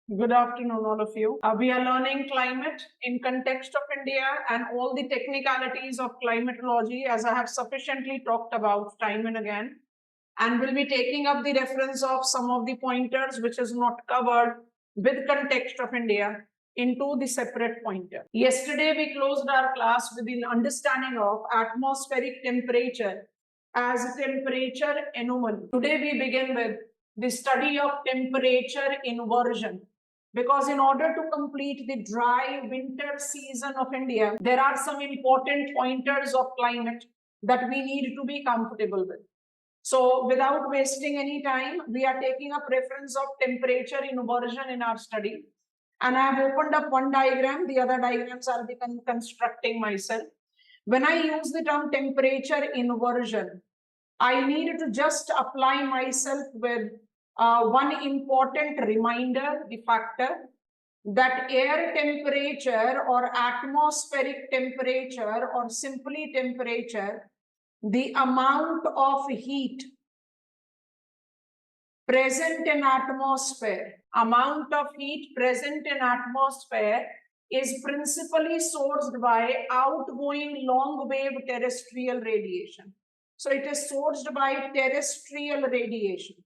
Good afternoon, all of you. We are learning climate in context of India and all the technicalities of climatology, as I have sufficiently talked about time and again. And we'll be taking up the reference of some of the pointers which is not covered with context of India into the separate pointer. Yesterday, we closed our class with an understanding of atmospheric temperature as a temperature anomaly. Today, we begin with the study of temperature inversion. Because in order to complete the dry winter season of India, there are some important pointers of climate that we need to be comfortable with. So without wasting any time, we are taking up reference of temperature inversion in our study. And I have opened up one diagram, the other diagrams I'll be constructing myself. When I use the term temperature inversion, I need to just apply myself with one important reminder, the factor that air temperature or atmospheric temperature or simply temperature, the amount of heat present in atmosphere, is principally sourced by outgoing long wave terrestrial radiation. So it is sourced by terrestrial radiation.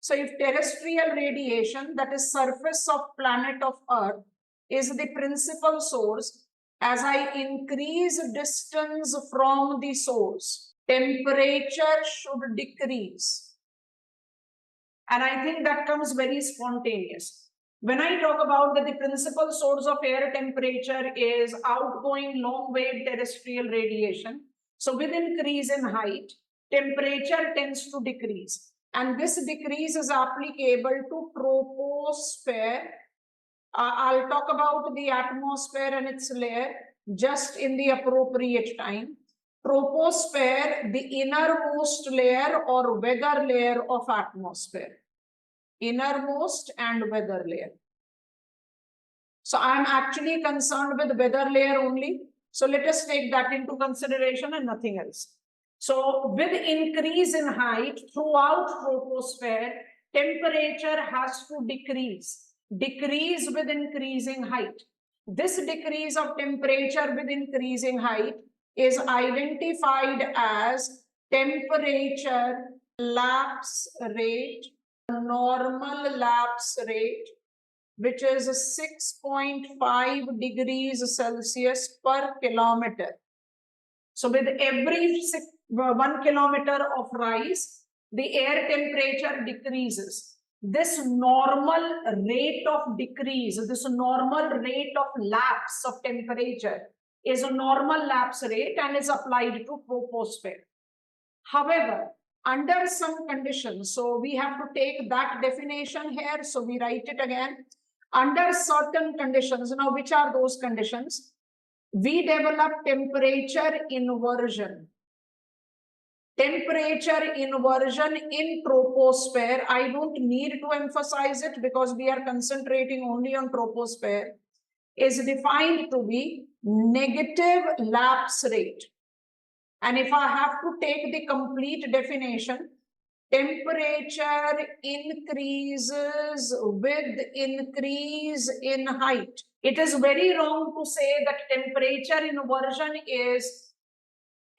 So if terrestrial radiation, that is surface of planet of Earth, is the principal source, as I increase distance from the source, temperature should decrease. And I think that comes very spontaneous. When I talk about that the principal source of air temperature is outgoing long wave terrestrial radiation, so with increase in height, temperature tends to decrease. And this decrease is applicable to troposphere. I'll talk about the atmosphere and its layer just in the appropriate time. Troposphere, the innermost layer or weather layer of atmosphere. Innermost and weather layer. So I'm actually concerned with weather layer only. So let us take that into consideration and nothing else. So with increase in height throughout troposphere, temperature has to decrease with increasing height. This decrease of temperature with increasing height is identified as temperature lapse rate, normal lapse rate, which is 6.5 degrees Celsius per kilometer. So with every 1 kilometer of rise, the air temperature decreases. This normal rate of decrease, this normal rate of lapse of temperature is a normal lapse rate and is applied to troposphere. However, under some conditions, so we have to take that definition here, so we write it again. Under certain conditions, now which are those conditions? We develop temperature inversion. Temperature inversion in troposphere, I don't need to emphasize it because we are concentrating only on troposphere, is defined to be negative lapse rate. And if I have to take the complete definition, temperature increases with increase in height. It is very wrong to say that temperature inversion is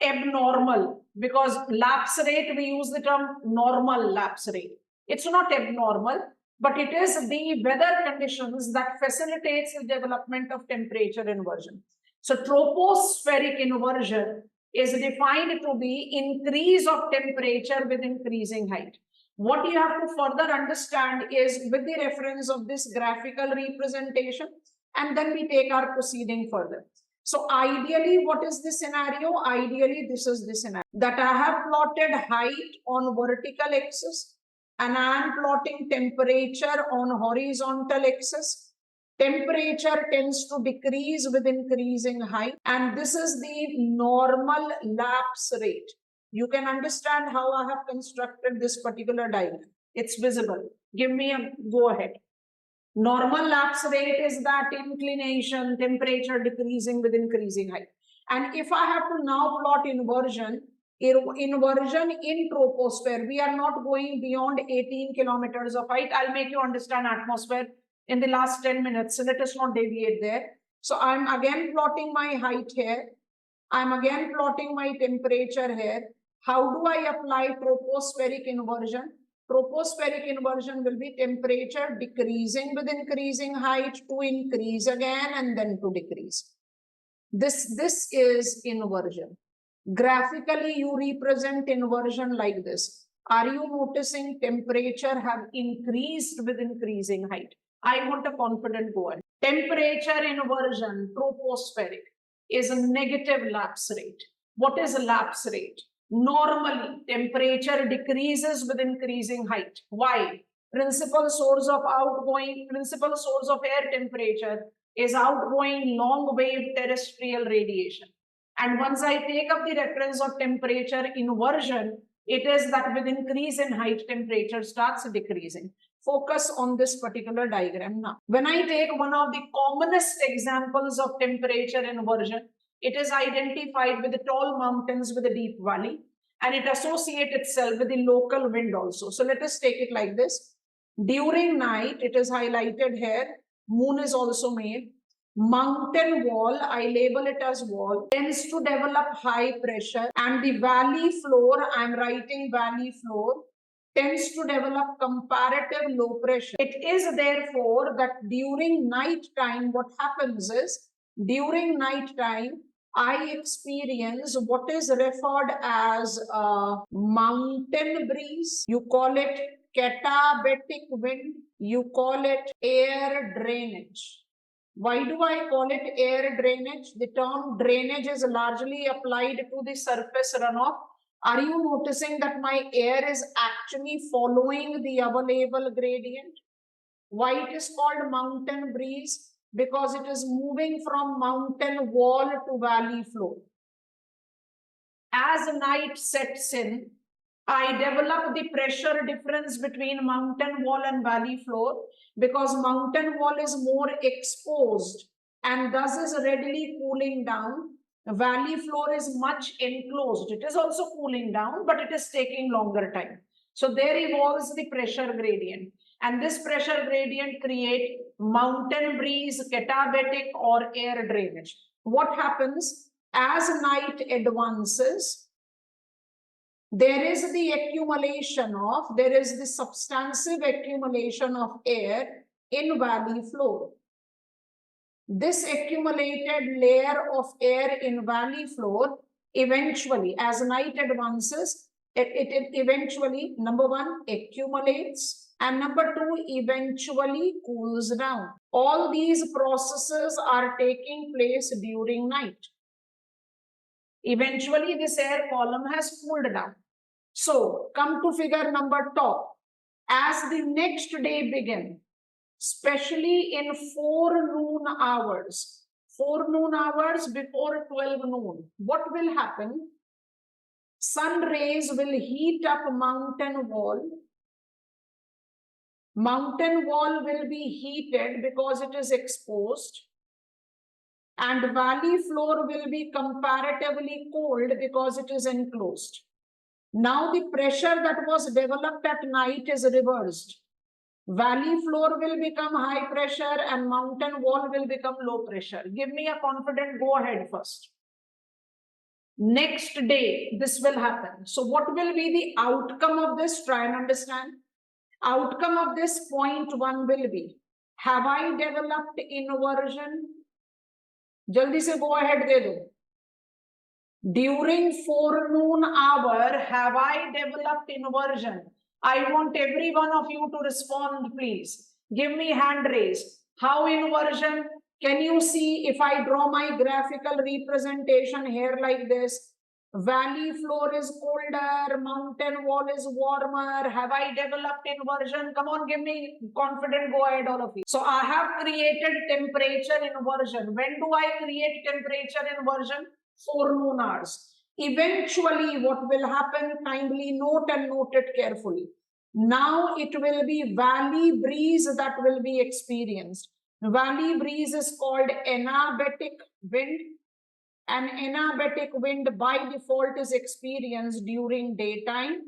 abnormal, because lapse rate, we use the term normal lapse rate. It's not abnormal, but it is the weather conditions that facilitates the development of temperature inversion. So tropospheric inversion is defined to be increase of temperature with increasing height. What you have to further understand is with the reference of this graphical representation, and then we take our proceeding further. So ideally, what is the scenario? Ideally, this is the scenario that I have plotted height on vertical axis and I am plotting temperature on horizontal axis. Temperature tends to decrease with increasing height, and this is the normal lapse rate. You can understand how I have constructed this particular diagram. It's visible. Give me a go ahead. Normal lapse rate is that inclination, temperature decreasing with increasing height. And if I have to now plot inversion in troposphere, we are not going beyond 18 kilometers of height. I'll make you understand atmosphere in the last 10 minutes. So let us not deviate there. So I'm again plotting my height here. I'm again plotting my temperature here. How do I apply tropospheric inversion? Tropospheric inversion will be temperature decreasing with increasing height to increase again and then to decrease. This is inversion. Graphically, you represent inversion like this. Are you noticing temperature have increased with increasing height? I want a confident go ahead. Temperature inversion, tropospheric, is a negative lapse rate. What is a lapse rate? Normally, temperature decreases with increasing height. Why? Principal source of air temperature is outgoing long wave terrestrial radiation. And once I take up the reference of temperature inversion, it is that with increase in height, temperature starts decreasing. Focus on this particular diagram now. When I take one of the commonest examples of temperature inversion, it is identified with the tall mountains with a deep valley, and it associates itself with the local wind also. So let us take it like this. During night, it is highlighted here, moon is also made. Mountain wall, I label it as wall, tends to develop high pressure, and the valley floor, I'm writing valley floor, tends to develop comparative low pressure. It is therefore that during night time, what happens is, during night time, I experience what is referred as a mountain breeze. You call it katabatic wind. You call it air drainage. Why do I call it air drainage? The term drainage is largely applied to the surface runoff. Are you noticing that my air is actually following the available gradient? Why it is called mountain breeze? Because it is moving from mountain wall to valley floor. As night sets in, I develop the pressure difference between mountain wall and valley floor, because mountain wall is more exposed and thus is readily cooling down. Valley floor is much enclosed. It is also cooling down, but it is taking longer time. So there evolves the pressure gradient, and this pressure gradient creates mountain breeze, katabatic, or air drainage. What happens as night advances? There is the substantive accumulation of air in valley floor. This accumulated layer of air in valley floor eventually, as night advances, it eventually, number one, accumulates, and number two, eventually cools down. All these processes are taking place during night. Eventually, this air column has cooled down. So, come to figure number top. As the next day begins, especially in forenoon hours before 12 noon, what will happen? Sun rays will heat up mountain wall. Mountain wall will be heated because it is exposed, and valley floor will be comparatively cold because it is enclosed. Now the pressure that was developed at night is reversed. Valley floor will become high pressure and mountain wall will become low pressure. Give me a confident go ahead first. Next day, this will happen. So what will be the outcome of this? Try and understand. Outcome of this point one will be, have I developed inversion? Jaldi se go ahead de do. During forenoon hour, have I developed inversion? I want every one of you to respond, please. Give me hand raise. How inversion? Can you see if I draw my graphical representation here like this? Valley floor is colder, mountain wall is warmer. Have I developed inversion? Come on, give me confident go ahead, all of you. So I have created temperature inversion. When do I create temperature inversion? Forenoon hours. Eventually, what will happen? Kindly note and note it carefully. Now it will be valley breeze that will be experienced. Valley breeze is called anabatic wind. An anabatic wind by default is experienced during daytime.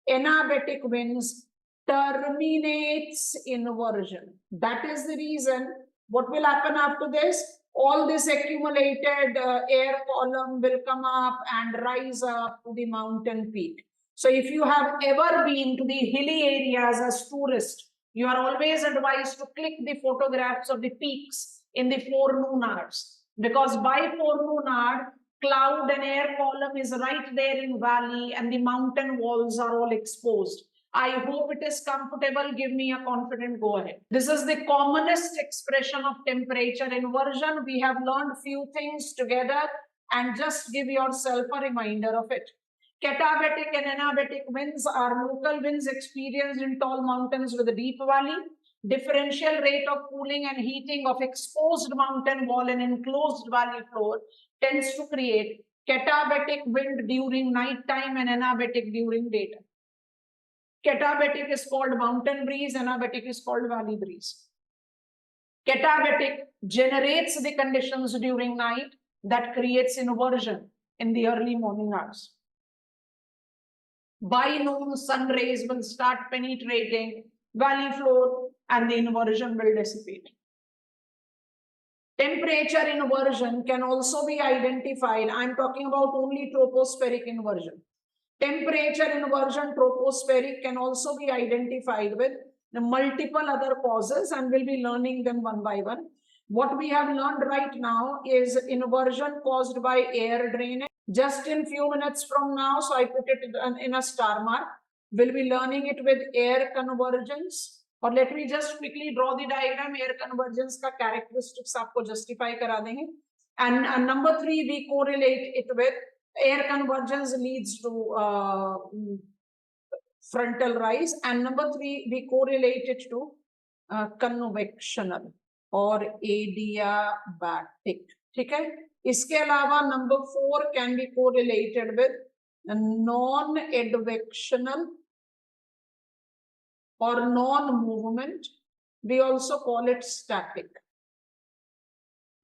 Anabatic winds terminates inversion. That is the reason. What will happen after this? All this accumulated air column will come up and rise up to the mountain peak. So if you have ever been to the hilly areas as tourist, you are always advised to click the photographs of the peaks in the forenoon hours, because by forenoon hour, cloud and air column is right there in valley and the mountain walls are all exposed. I hope it is comfortable. Give me a confident go ahead. This is the commonest expression of temperature inversion. We have learned few things together, and just give yourself a reminder of it. Katabatic and anabatic winds are local winds experienced in tall mountains with a deep valley. Differential rate of cooling and heating of exposed mountain wall and enclosed valley floor tends to create katabatic wind during night time and anabatic during daytime. Katabatic is called mountain breeze, anabatic is called valley breeze. Katabatic generates the conditions during night that creates inversion in the early morning hours. By noon, sun rays will start penetrating valley floor and the inversion will dissipate. Temperature inversion can also be identified. I'm talking about only tropospheric inversion. Temperature inversion, tropospheric, can also be identified with the multiple other causes, and we'll be learning them one by one. What we have learned right now is inversion caused by air drainage. Just in few minutes from now, so I put it in a star mark, we'll be learning it with air convergence. Or let me just quickly draw the diagram. Air convergence ka characteristics aapko justify kara denge. And number 3, we correlate it with air convergence leads to frontal rise, and number 3, we correlate it to convectional or adiabatic. ठीक है? इसके अलावा number 4 can be correlated with non-advectional or non-movement. We also call it static.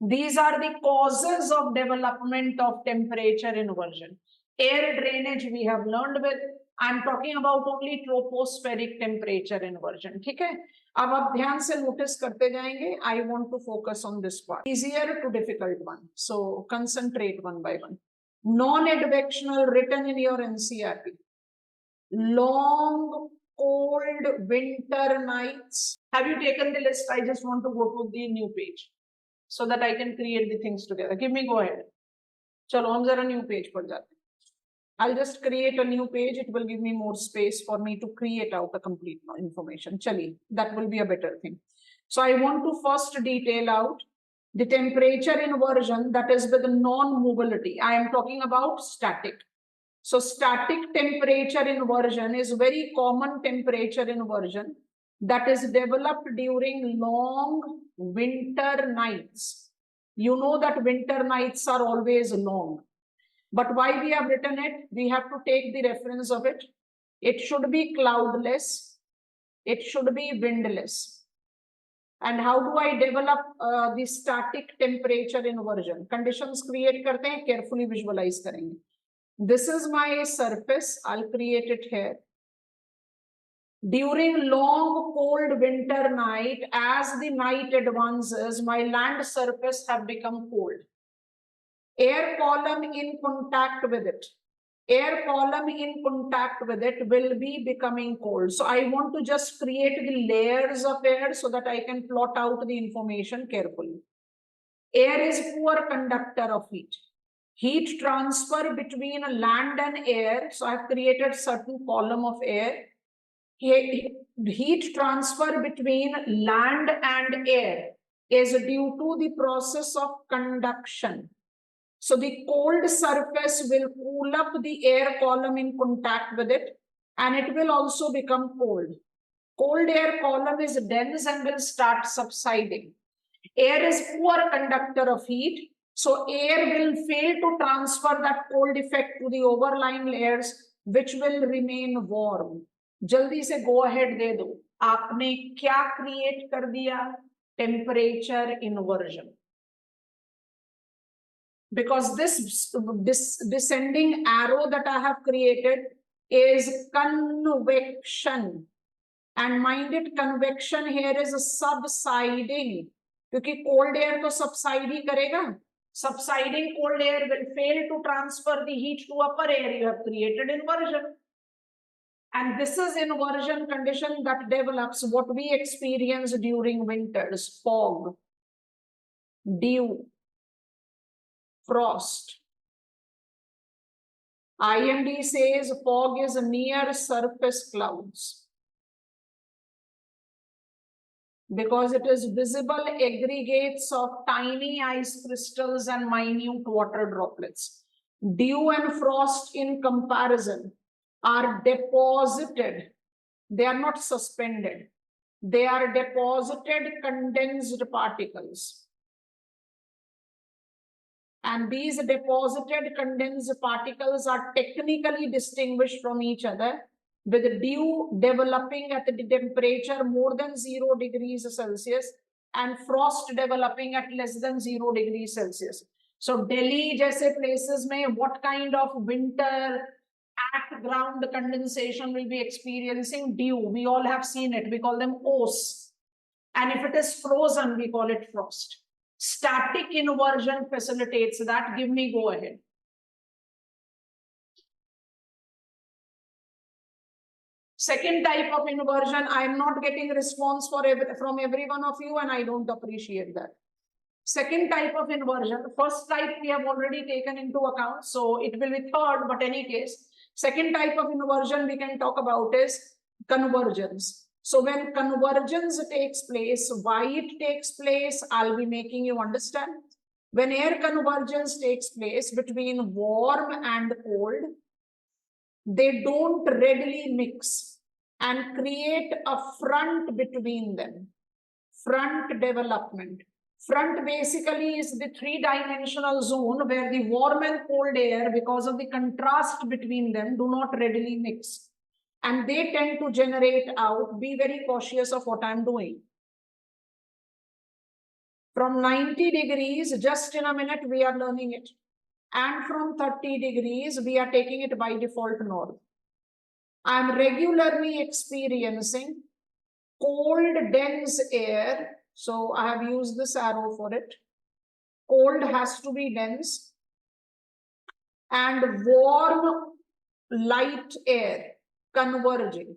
These are the causes of development of temperature inversion. Air drainage we have learned with. I'm talking about only tropospheric temperature inversion. ठीक है? अब आप ध्यान से notice करते जाएंगे. I want to focus on this part. Easier to difficult one. So concentrate one by one. Non-advectional written in your NCERT. Long cold winter nights. Have you taken the list? I just want to go to the new page so that I can create the things together. Give me go ahead. Chalo, hum zara new page par jate. I'll just create a new page. It will give me more space for me to create out a complete information. Chali, that will be a better thing. So I want to first detail out the temperature inversion that is with non-mobility. I am talking about static. So static temperature inversion is very common temperature inversion that is developed during long winter nights. You know that winter nights are always long. But why we have written it? We have to take the reference of it. It should be cloudless. It should be windless. And how do I develop the static temperature inversion? Conditions create karte hain, carefully visualize karenge. This is my surface. I'll create it here. During long cold winter night, as the night advances, my land surface have become cold. Air column in contact with it. Air column in contact with it will be becoming cold. So I want to just create the layers of air so that I can plot out the information carefully. Air is poor conductor of heat. Heat transfer between land and air. So I've created certain column of air. Heat transfer between land and air is due to the process of conduction. So the cold surface will cool up the air column in contact with it, and it will also become cold. Cold air column is dense and will start subsiding. Air is poor conductor of heat. So air will fail to transfer that cold effect to the overlying layers, which will remain warm. जल्दी से go ahead दे दो. आपने क्या create कर दिया? Temperature inversion. Because this descending arrow that I have created is convection. And mind it, convection here is subsiding, क्योंकि cold air तो subside ही करेगा. Subsiding cold air will fail to transfer the heat to upper air. You have created inversion. And this is inversion condition that develops what we experience during winters: fog, dew, frost. IMD says fog is near surface clouds because it is visible aggregates of tiny ice crystals and minute water droplets. Dew and frost, in comparison, are deposited. They are not suspended. They are deposited condensed particles. And these deposited condensed particles are technically distinguished from each other, with dew developing at the temperature more than 0 degrees Celsius and frost developing at less than 0 degrees Celsius. So Delhi jaise places mein what kind of winter at ground condensation will be experiencing? Dew. We all have seen it. We call them O's. And if it is frozen, we call it frost. Static inversion facilitates that. Give me go ahead. Second type of inversion, I am not getting response from every one of you, and I don't appreciate that. Second type of inversion, first type we have already taken into account, so it will be third, but any case, second type of inversion we can talk about is convergence. So when convergence takes place, why it takes place, I'll be making you understand. When air convergence takes place between warm and cold, they don't readily mix and create a front between them. Front development. Front basically is the three-dimensional zone where the warm and cold air, because of the contrast between them, do not readily mix. And they tend to generate out, be very cautious of what I'm doing. From 90 degrees, just in a minute, we are learning it. And from 30 degrees, we are taking it by default north. I'm regularly experiencing cold, dense air. So I have used this arrow for it. Cold has to be dense. And warm, light air converging.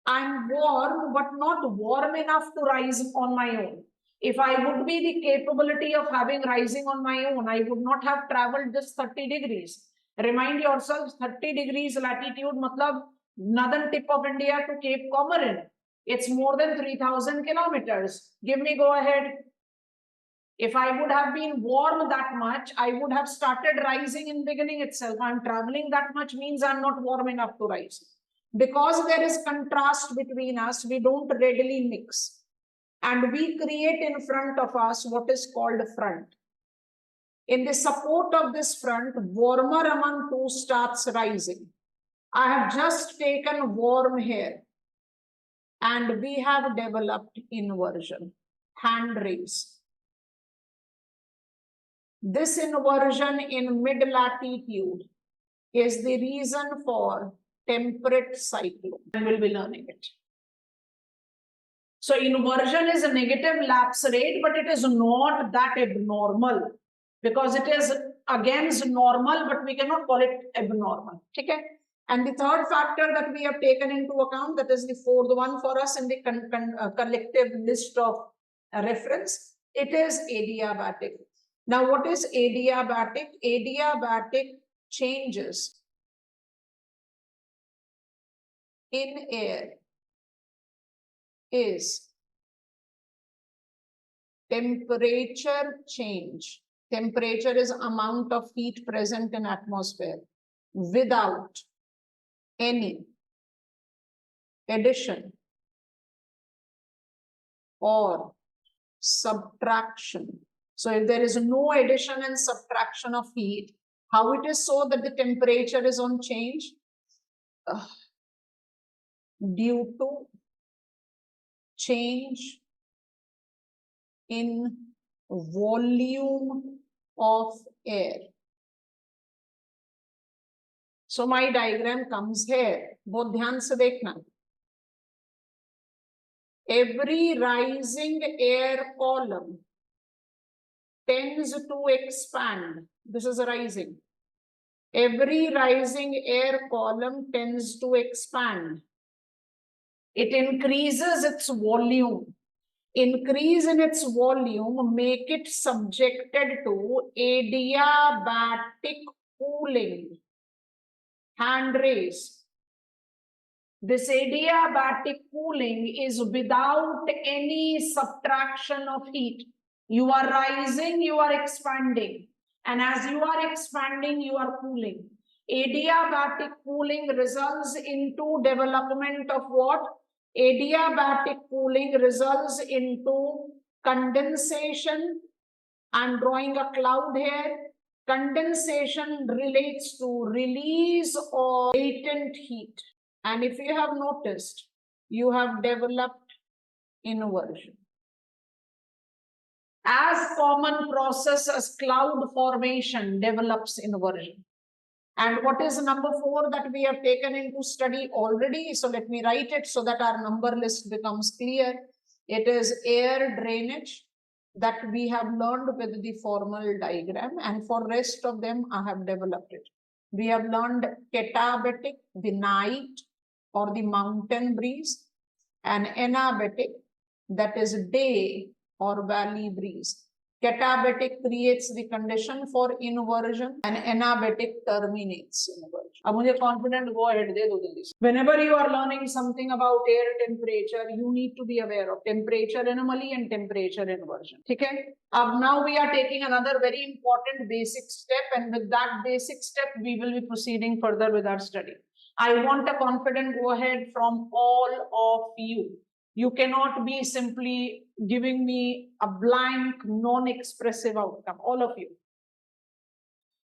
I'm warm, but not warm enough to rise on my own. If I would be the capability of having rising on my own, I would not have traveled this 30 degrees. Remind yourselves, 30 degrees latitude, matlab, northern tip of India to Cape Comorin. It's more than 3,000 kilometers. Give me go ahead. If I would have been warm that much, I would have started rising in beginning itself. I'm traveling that much means I'm not warm enough to rise. Because there is contrast between us, we don't readily mix. And we create in front of us what is called front. In the support of this front, warmer among two starts rising. I have just taken warm here. And we have developed inversion. Hand raise. This inversion in mid-latitude is the reason for temperate cyclone, and we'll be learning it. So inversion is a negative lapse rate, but it is not that abnormal because it is against normal, but we cannot call it abnormal. Okay? And the third factor that we have taken into account, that is the fourth one for us in the collective list of reference, it is adiabatic. Now, what is adiabatic? Adiabatic changes in air is temperature change. Temperature is amount of heat present in atmosphere without any addition or subtraction. So if there is no addition and subtraction of heat, how it is so that the temperature is on change? Due to change in volume of air. So my diagram comes here. बहुत ध्यान से देखना. every rising air column tends to expand. This is rising. Every rising air column tends to expand. It increases its volume. Increase in its volume make it subjected to adiabatic cooling. Hand raise. This adiabatic cooling is without any subtraction of heat. You are rising, you are expanding. And as you are expanding, you are cooling. Adiabatic cooling results into development of what? Adiabatic cooling results into condensation. I'm drawing a cloud here. Condensation relates to release of latent heat. And if you have noticed, you have developed inversion. As common process as cloud formation develops inversion. And what is number 4 that we have taken into study already? So let me write it so that our number list becomes clear. It is air drainage that we have learned with the formal diagram, and for rest of them I have developed it. We have learned catabatic, the night or the mountain breeze, and anabatic, that is day or valley breeze. Catabatic creates the condition for inversion and anabatic terminates inversion. अब मुझे confident go ahead दे दो जल्दी से. Whenever you are learning something about air temperature, you need to be aware of temperature anomaly and temperature inversion. ठीक है? अब now we are taking another very important basic step, and with that basic step we will be proceeding further with our study. I want a confident go ahead from all of you. You cannot be simply giving me a blank, non-expressive outcome, all of you.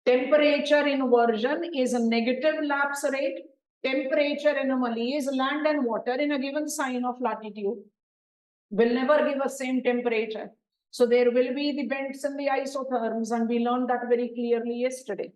Temperature inversion is a negative lapse rate. Temperature anomaly is land and water in a given sign of latitude will never give a same temperature. So there will be the bends in the isotherms, and we learned that very clearly yesterday.